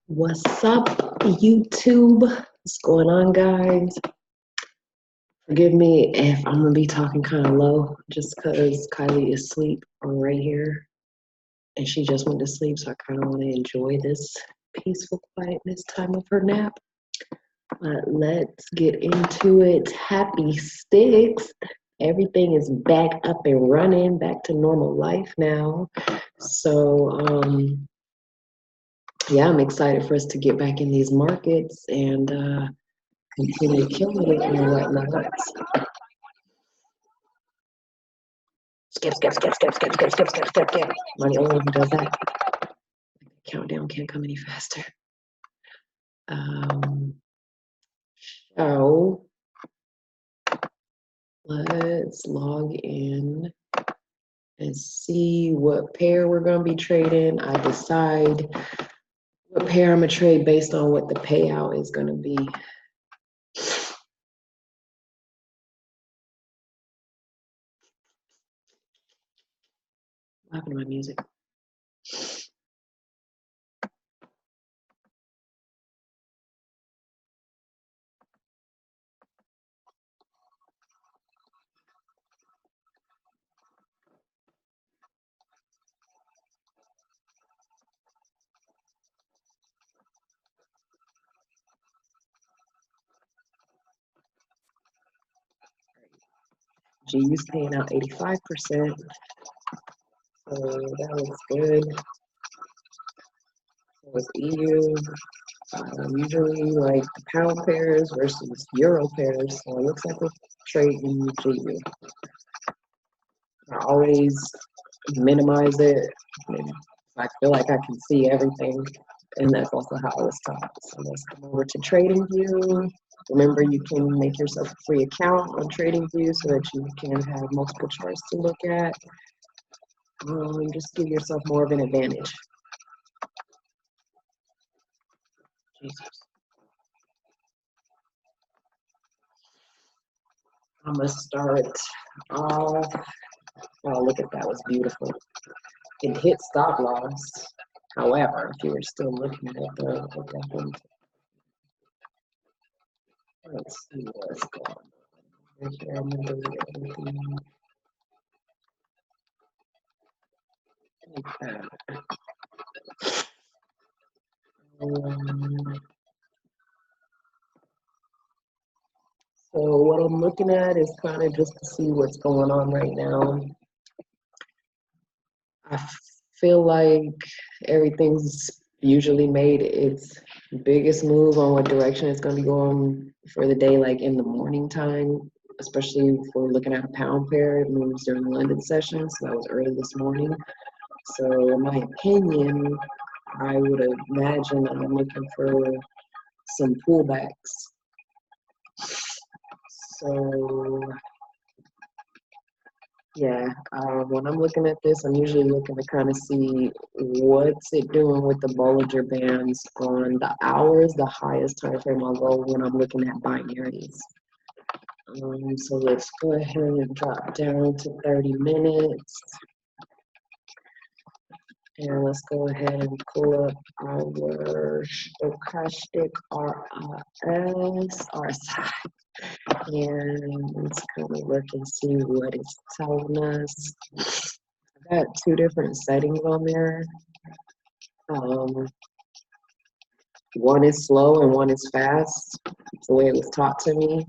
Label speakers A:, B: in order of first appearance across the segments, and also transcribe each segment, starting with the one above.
A: What's up, YouTube? What's going on, guys? Forgive me if I'm gonna be talking kind of low, just because Kylie is asleep right here, and she just went to sleep, so I kind of want to enjoy this peaceful quietness time of her nap. But let's get into it. Happy 6th. Everything is back up and running, back to normal life now. So, yeah, I'm excited for us to get back in these markets and continue killing it and whatnot. Skip. I'm the only one who does that. Countdown can't come any faster. So let's log in and see what pair we're going to be trading. I decide what pair I'm going to trade based on what the payout is going to be. What happened to my music? GU's paying out 85%. So that looks good. So with EU, usually like the pound pairs versus euro pairs. So it looks like we're trading GU. I always minimize it. I feel like I can see everything, and that's also how I was taught. So let's come over to TradingView. Remember, you can make yourself a free account on TradingView so that you can have multiple charts to look at. Just give yourself more of an advantage. Jesus. I'm gonna start off. Oh, look at that! Was beautiful. It hit stop loss. However, if you were still looking at the one, let's see what's going on. Here, I'm gonna delete everything. So what I'm looking at is kind of just to see what's going on right now. I feel like everything's usually made its biggest move on what direction it's going to be going for the day, like in the morning time, especially if we're looking at a pound pair. It moves during the London session, so that was early this morning. So in my opinion, I would imagine I'm looking for some pullbacks. So yeah, when I'm looking at this, I'm usually looking to kind of see what's it doing with the Bollinger Bands on the hours, the highest time frame I'll go when I'm looking at binaries. So let's go ahead and drop down to 30 minutes. And let's go ahead and pull up our stochastic RSI. And let's kind of look and see what it's telling us. I got two different settings on there. One is slow and one is fast. It's the way it was taught to me.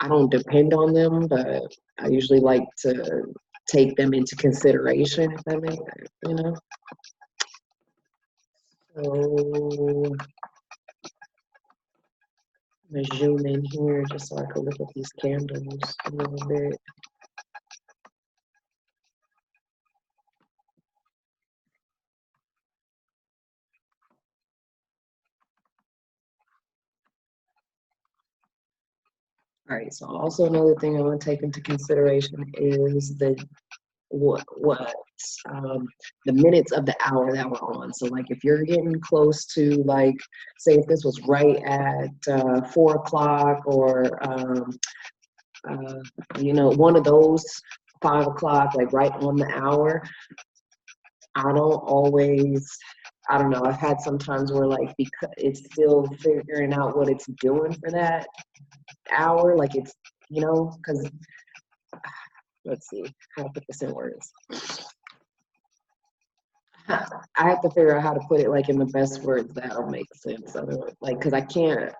A: I don't depend on them, but I usually like to take them into consideration, if that makes sense, you know? So I'm gonna zoom in here just so I can look at these candles a little bit. All right, so also another thing I want to take into consideration is the the minutes of the hour that we're on. So like if you're getting close to, like, say if this was right at 4 o'clock or one of those 5 o'clock, like right on the hour, I don't always I don't know. I've had some times where like because it's still figuring out what it's doing for that hour, like it's because let's see how to put this in words. I have to figure out how to put it like in the best words that'll make sense. Otherwise, like, because I can't.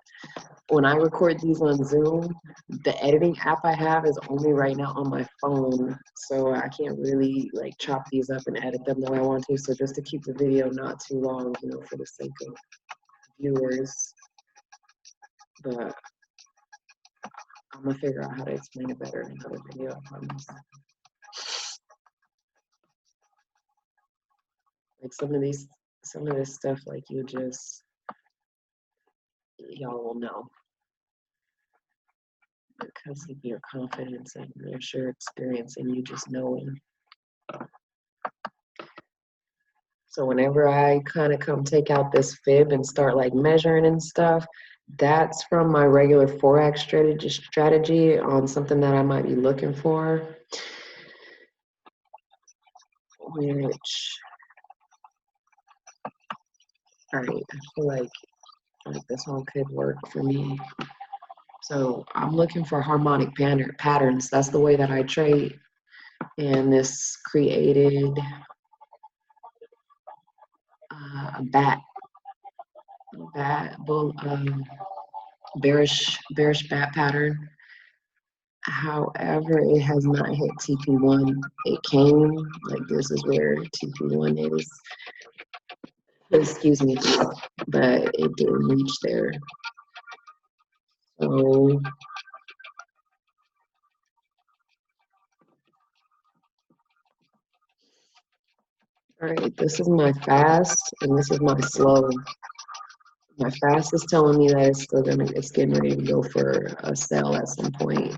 A: When I record these on Zoom, the editing app I have is only right now on my phone, so I can't really like chop these up and edit them the way I want to. So just to keep the video not too long, for the sake of viewers, but I'm gonna figure out how to explain it better in another video, I promise. Like some of this stuff, like y'all will know because of your confidence and your sheer experience and you just knowing. So whenever I kind of come take out this fib and start like measuring and stuff, that's from my regular Forex strategy on something that I might be looking for, which, all right, I feel like this one could work for me. So I'm looking for harmonic patterns. That's the way that I trade. And this created a bearish bat pattern. However, it has not hit TP1. It came, like this is where TP1 is. Excuse me, but it didn't reach there. So, all right, this is my fast and this is my slow. My fast is telling me that it's getting ready to go for a sell at some point.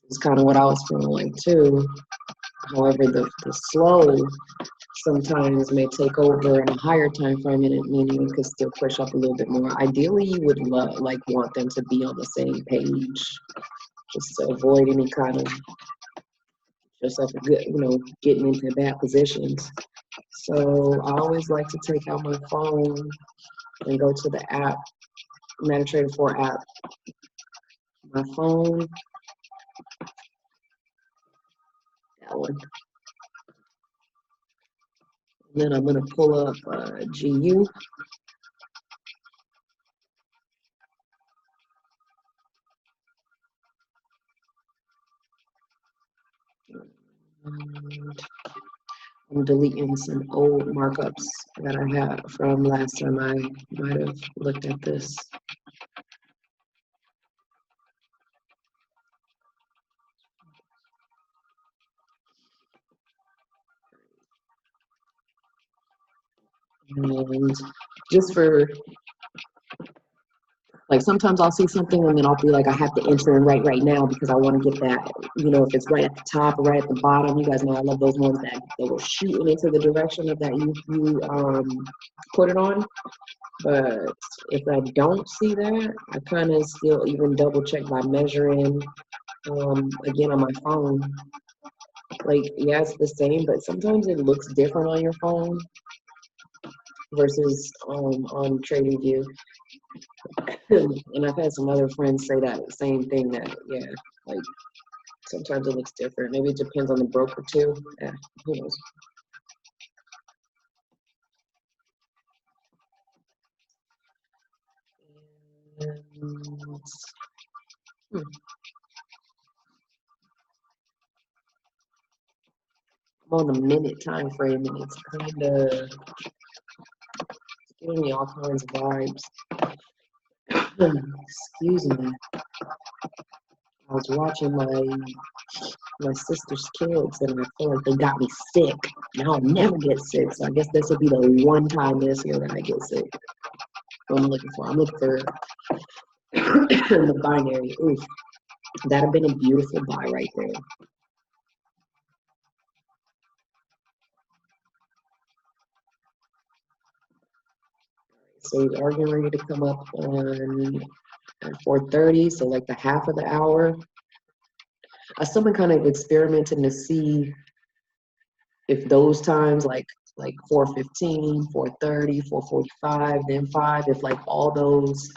A: It's kind of what I was feeling like too. However, the slow sometimes may take over in a higher time frame, and it meaning you could still push up a little bit more. Ideally, you would want them to be on the same page, just to avoid any kind of yourself getting into bad positions. So I always like to take out my phone and go to the app, MetaTrader 4 app. My phone, that one. And then I'm gonna pull up GU. I'm deleting some old markups that I had from last time I might have looked at this. And just for, like, sometimes I'll see something and then I'll be like, I have to enter in right now because I want to get that, if it's right at the top or right at the bottom. You guys know I love those ones that go shooting into the direction of that you put it on. But if I don't see that, I kind of still even double check by measuring again on my phone. Like, yeah, it's the same, but sometimes it looks different on your phone versus on TradingView. And I've had some other friends say that same thing, that yeah, like sometimes it looks different. Maybe it depends on the broker too. Yeah, who knows? And, I'm on the minute time frame, and it's kind of giving me all kinds of vibes. Excuse me. I was watching my sister's kids, and I feel like they got me sick. And I'll never get sick, so I guess this will be the one time this year that I get sick. What I'm looking for. I'm looking for the binary. Oof, that'd have been a beautiful buy right there. So we are getting ready to come up on at 4:30, so like the half of the hour. I still been kind of experimenting to see if those times, like like 4:15, 4:30, 4:45, then 5. If like all those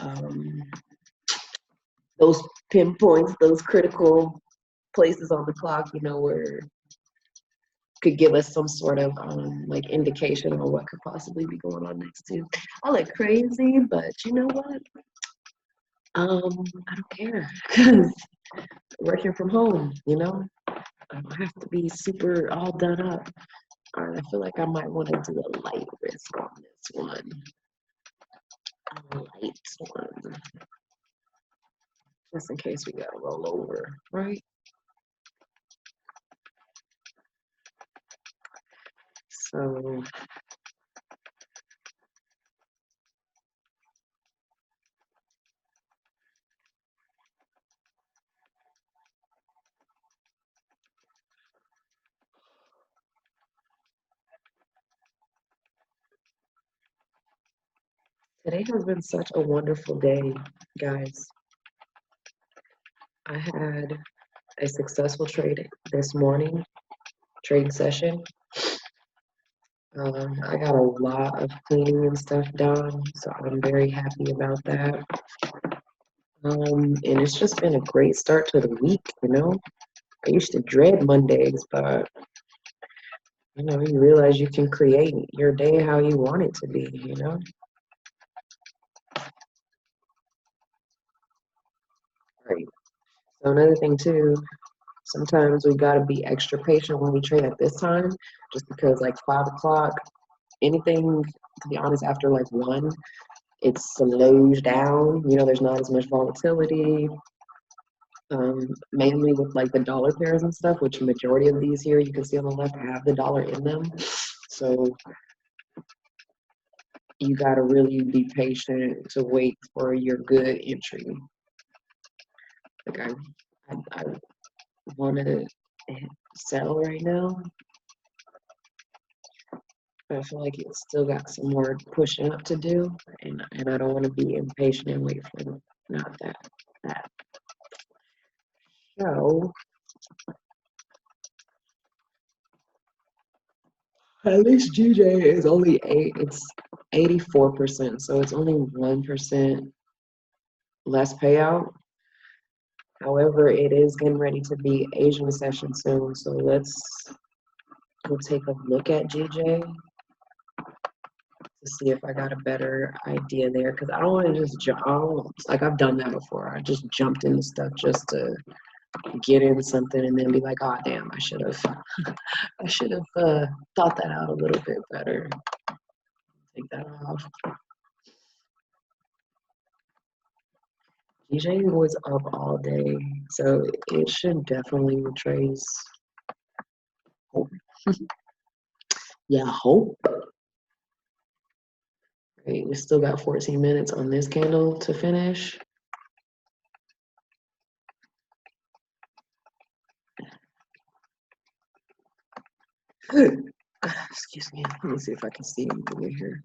A: pinpoints, those critical places on the clock, where could give us some sort of like indication on what could possibly be going on next too. I look crazy, but you know what? I don't care because working from home, I don't have to be super all done up. All right, I feel like I might want to do a light risk on this one. A light one. Just in case we gotta roll over, right? So today has been such a wonderful day, guys. I had a successful trade this morning, trading session. I got a lot of cleaning and stuff done, so I'm very happy about that. And it's just been a great start to the week. I used to dread Mondays, but you realize you can create your day how you want it to be. Right. So another thing too, sometimes we gotta be extra patient when we trade at this time, just because like 5 o'clock, anything to be honest after like 1, it slows down. There's not as much volatility. Mainly with like the dollar pairs and stuff, which majority of these here you can see on the left have the dollar in them. So you got to really be patient to wait for your good entry. Like I want to sell right now, but I feel like it's still got some more pushing up to do, and I don't want to be impatient and wait for not that. So at least GJ is only 8. It's 84%, so it's only 1% less payout. However, it is getting ready to be Asian session soon, so let's go take a look at GJ to see if I got a better idea there. Because I don't want to just jump. Like I've done that before. I just jumped into stuff just to get in something and then be like, oh damn, I should have, I should have thought that out a little bit better. Take that off. GJ was up all day, so it should definitely retrace. Hope. Yeah, hope. Right, we still got 14 minutes on this candle to finish. Excuse me. Let me see if I can see anything in here.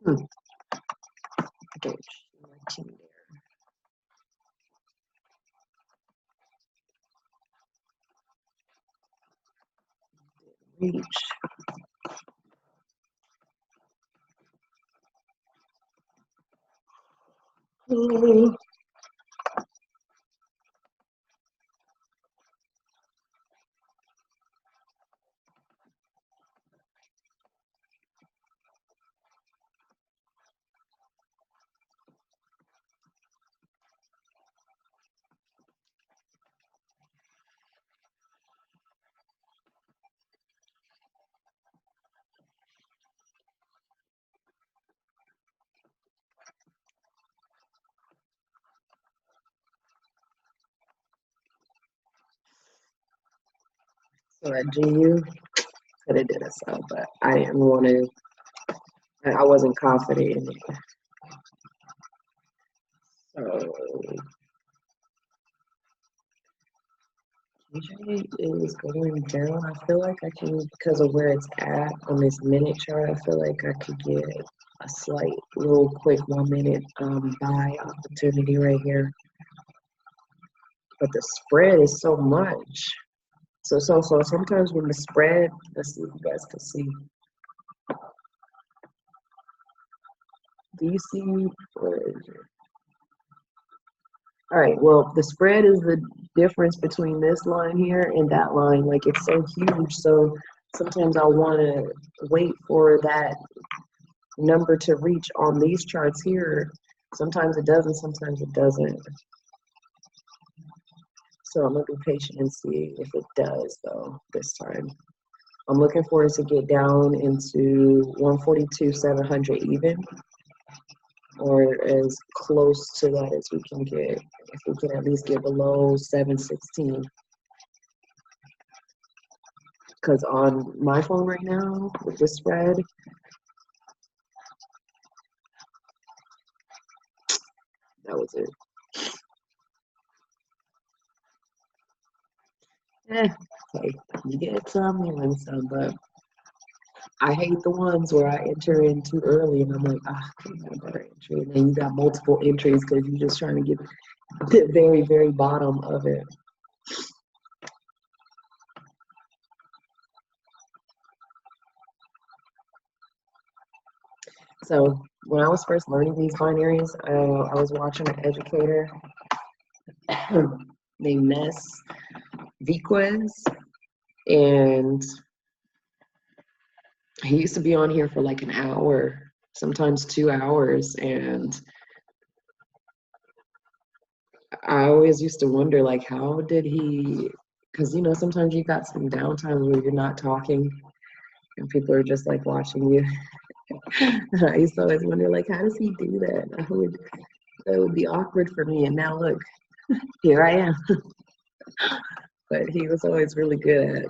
A: Hmm. Don't reach. Oh. So that GU could have did a sell, but I didn't want to. I wasn't confident in it. So EJ is going down. I feel like I can, because of where it's at on this minute chart, I feel like I could get a slight, little quick 1 minute buy opportunity right here. But the spread is so much. So sometimes when the spread, let's see if you guys can see. Do you see? Where is it? All right, well, the spread is the difference between this line here and that line. Like, it's so huge, so sometimes I want to wait for that number to reach on these charts here. Sometimes it doesn't, sometimes it doesn't. So I'm going to be patient and see if it does, though, this time. I'm looking for it to get down into 142,700 even, or as close to that as we can get. If we can at least get below 716. Because on my phone right now, with the spread, that was it. Hey, you get some, you win some, but I hate the ones where I enter in too early and I'm like, I could have a better entry. And then you got multiple entries because you're just trying to get the very, very bottom of it. So when I was first learning these binaries, I was watching an educator named Ness Viquez, and he used to be on here for like an hour, sometimes 2 hours, and I always used to wonder, like, how did he, because, you know, sometimes you got some downtime where you're not talking and people are just like watching you. I used to always wonder, like, how does he do that? That would be awkward for me. And now look, here I am. But he was always really good at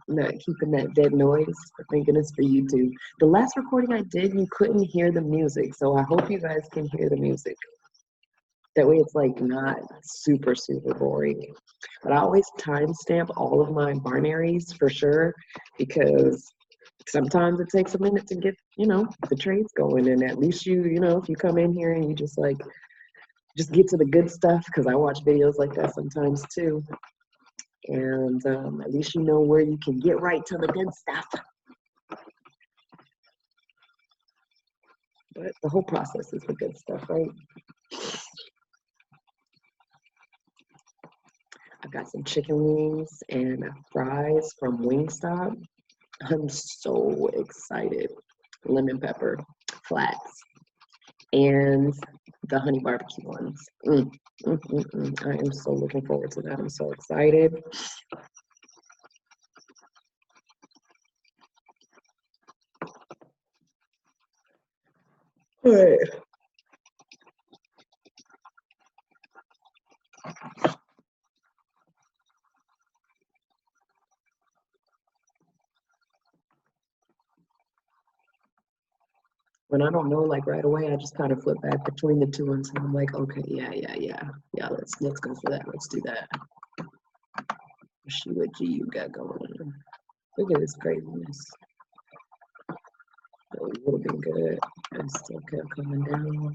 A: not keeping that dead noise. Thank goodness for YouTube. The last recording I did, you couldn't hear the music. So I hope you guys can hear the music. That way it's like not super, super boring. But I always timestamp all of my binaries for sure, because sometimes it takes a minute to get, you know, the trades going. And at least you know, if you come in here and you just like, just get to the good stuff, because I watch videos like that sometimes too. And at least you know where you can get right to the good stuff. But the whole process is the good stuff, right? I've got some chicken wings and fries from Wingstop. I'm so excited. Lemon pepper flats and the honey barbecue ones. I am so looking forward to that. I'm so excited. All right. When I don't know, like right away, I just kind of flip back between the two ones, and I'm like, okay, yeah. Let's go for that. Let's do that. Let's see what G you got going on. Look at this craziness. That would have been good. I still kept coming down.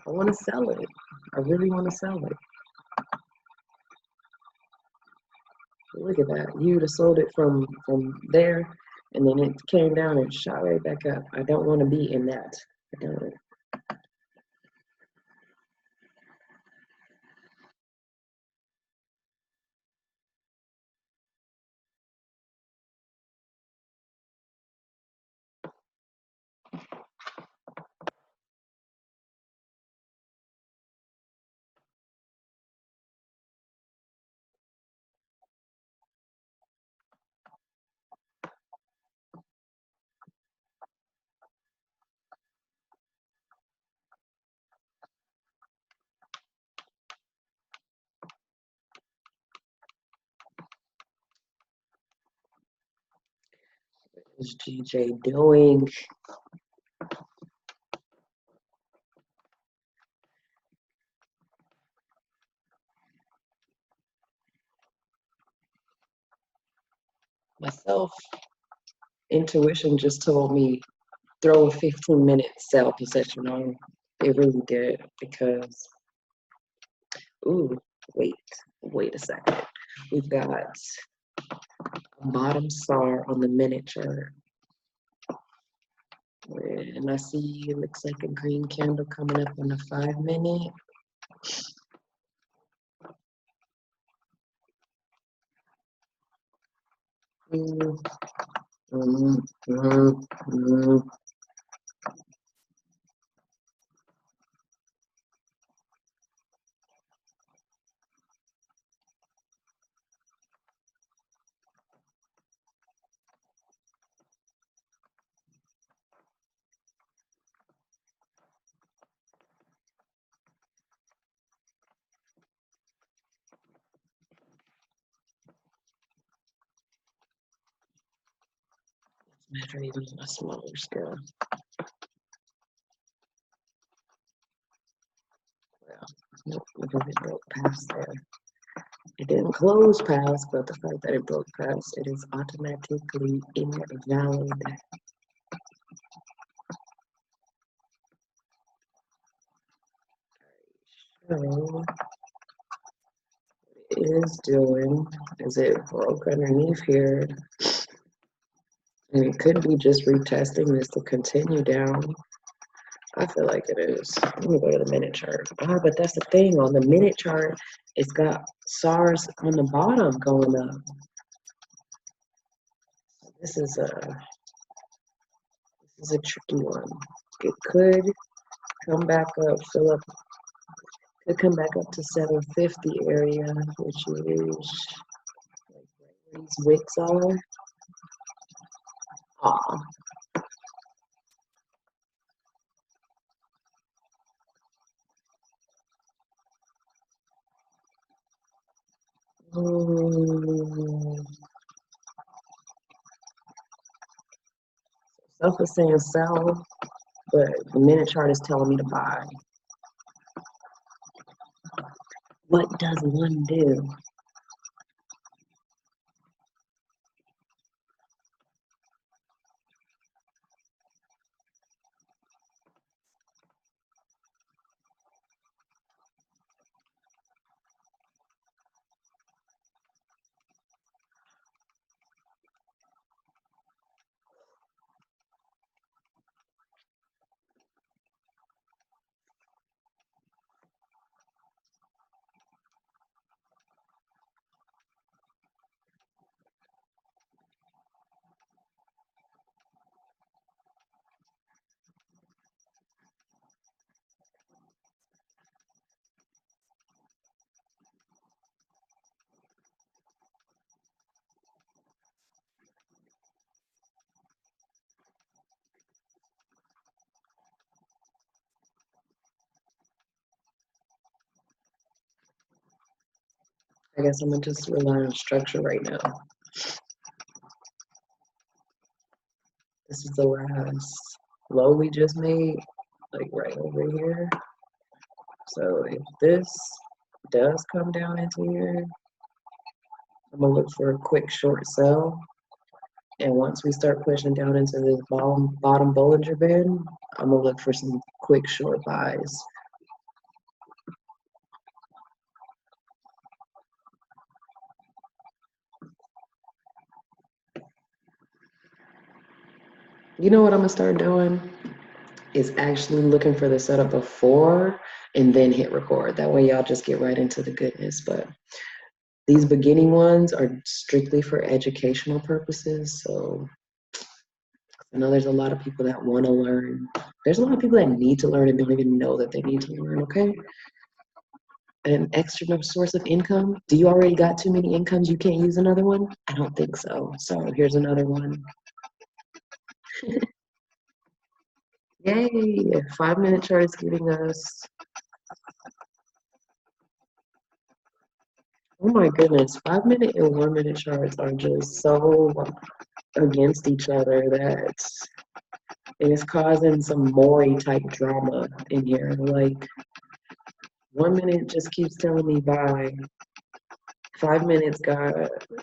A: I want to sell it. I really want to sell it. Look at that. You would have sold it from there, and then it came down and shot right back up. I don't want to be in that. I don't. What is GJ doing? Myself, intuition just told me throw a 15-minute sell position on. It really did because, ooh, wait, wait a second. We've got a bottom star on the minute chart. And I see it looks like a green candle coming up on the 5-minute. Mm, mm, mm, mm. Measure even on a smaller scale. Well, nope, because it broke past there. It didn't close past, but the fact that it broke past, it is automatically invalid. So, it is doing is it broke underneath here, and it could be just retesting this to continue down. I feel like it is. Let me go to the minute chart. Ah, but that's the thing. On the minute chart, it's got SARS on the bottom going up. This is a tricky one. It could come back up, fill up. Could come back up to 750 area, which is like where these wicks are. Aw. Mm. Self is saying sell, but the minute chart is telling me to buy. What does one do? I guess I'm gonna just rely on structure right now. This is the last low we just made, like right over here. So if this does come down into here, I'm gonna look for a quick short sell. And once we start pushing down into this bottom Bollinger Band, I'm gonna look for some quick short buys. You know what I'm gonna start doing? Is actually looking for the setup before and then hit record. That way y'all just get right into the goodness. But these beginning ones are strictly for educational purposes. So I know there's a lot of people that want to learn. There's a lot of people that need to learn and don't even know that they need to learn, okay? An extra source of income. Do you already got too many incomes you can't use another one? I don't think so. So here's another one. Yay! 5-minute chart is giving us, oh my goodness, 5-minute and 1-minute charts are just so against each other that and it's causing some Maury type drama in here. Like 1 minute just keeps telling me buy. 5 minutes got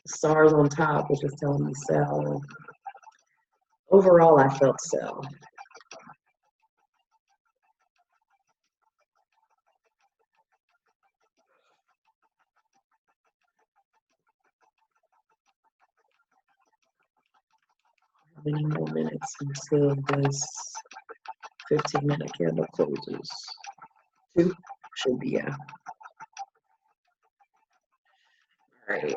A: stars on top, which is telling me sell. Overall, I felt sell. How many more minutes until this 15-minute candle closes? Two should be, yeah. All right.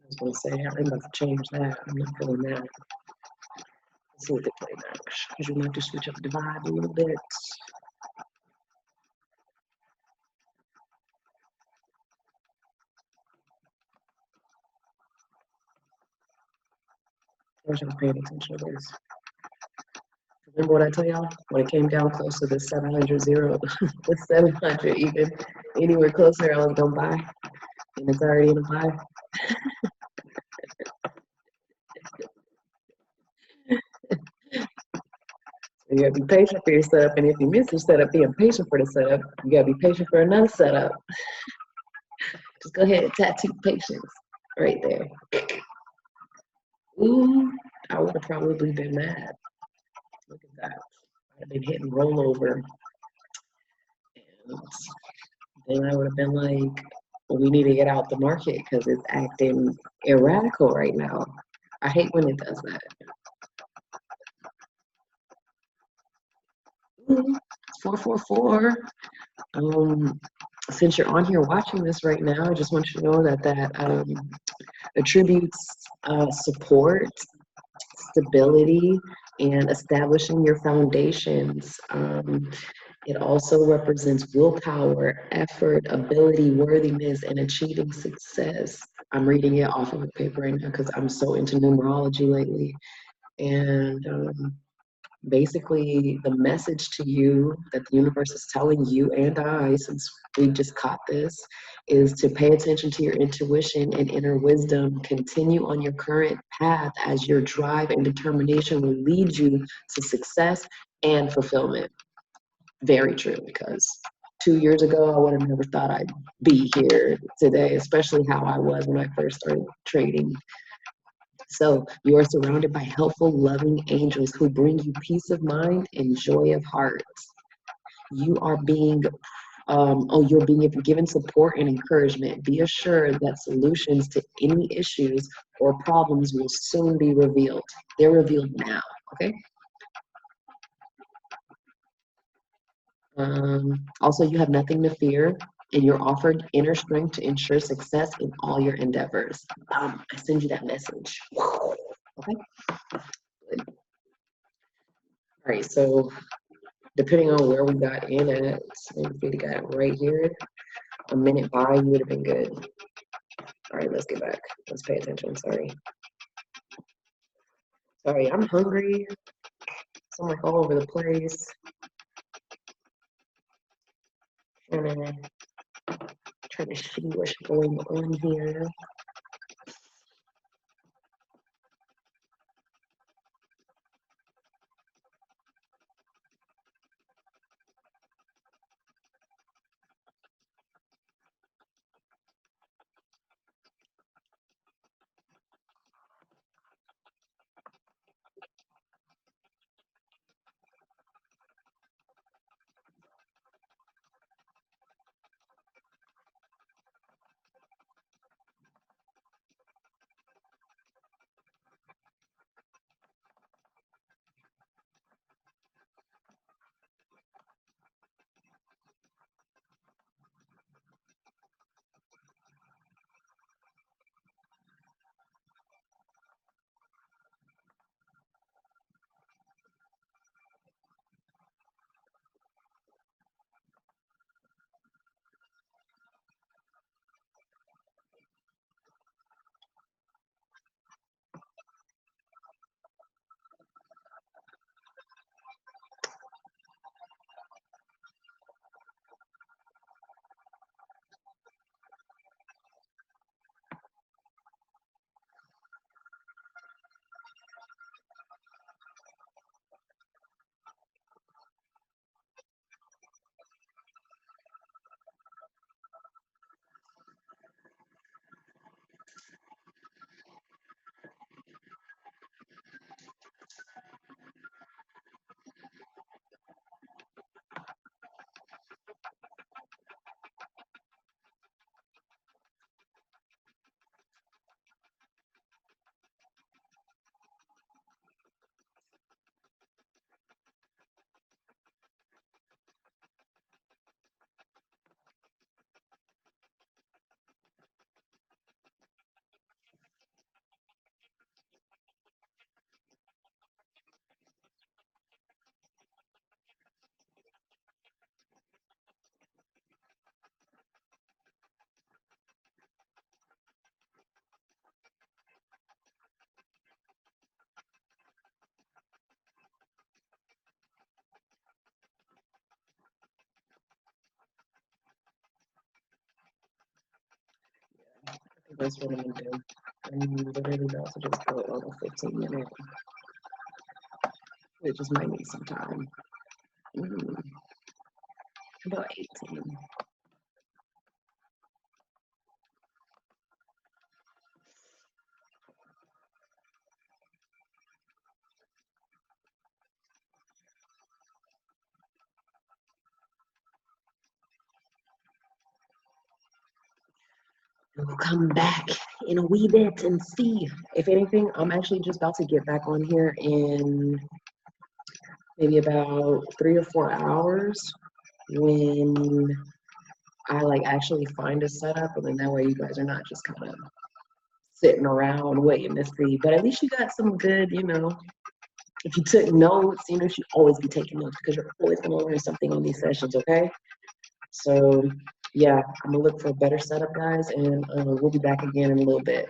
A: I was gonna say I'm about to change that. I'm not feeling that. Let's see what they play next. Because we might have to switch up the vibe a little bit. I wish I was paying attention to this. Remember what I tell y'all? When it came down close to the 700 zero, the 700 even anywhere closer, I was gonna buy, and it's already in a buy. You gotta be patient for your setup, and if you miss your setup, being patient for the setup, you gotta be patient for another setup. Just go ahead and tattoo patience right there. Ooh, I would have probably been mad. Look at that. I'd have been hitting rollover. And then I would have been like, well, we need to get out the market because it's acting erratical right now. I hate when it does that. Ooh, 444. Um, since you're on here watching this right now, I just want you to know that attributes support, stability, and establishing your foundations. It also represents willpower, effort, ability, worthiness, and achieving success. I'm reading it off of a paper right now because I'm so into numerology lately. And basically, the message to you that the universe is telling you and I, since we just caught this, is to pay attention to your intuition and inner wisdom. Continue on your current path as your drive and determination will lead you to success and fulfillment. Very true, because 2 years ago, I would have never thought I'd be here today, especially how I was when I first started trading. So you are surrounded by helpful, loving angels who bring you peace of mind and joy of heart. You are being you're being given support and encouragement. Be assured that solutions to any issues or problems will soon be revealed. They're revealed now, okay? Also, you have nothing to fear, and you're offered inner strength to ensure success in all your endeavors. I send you that message. Okay, good. All right, so depending on where we got in at, if we got it right here, a minute by, you would have been good. All right, let's get back. Let's pay attention. Sorry. Sorry, I'm hungry. So I'm like all over the place. Trying trying to see what's going on here. that's what I'm gonna do. I'm literally about to just go on a 15-minute, which just might need some time. About 18. We'll come back in a wee bit and see. If anything, I'm actually just about to get back on here in maybe about 3 or 4 hours when I like actually find a setup, and then that way you guys are not just kind of sitting around waiting to see. But at least you got some good, if you took notes, you should always be taking notes because you're always gonna learn something on these sessions, okay? So yeah, I'm gonna look for a better setup, guys, and we'll be back again in a little bit.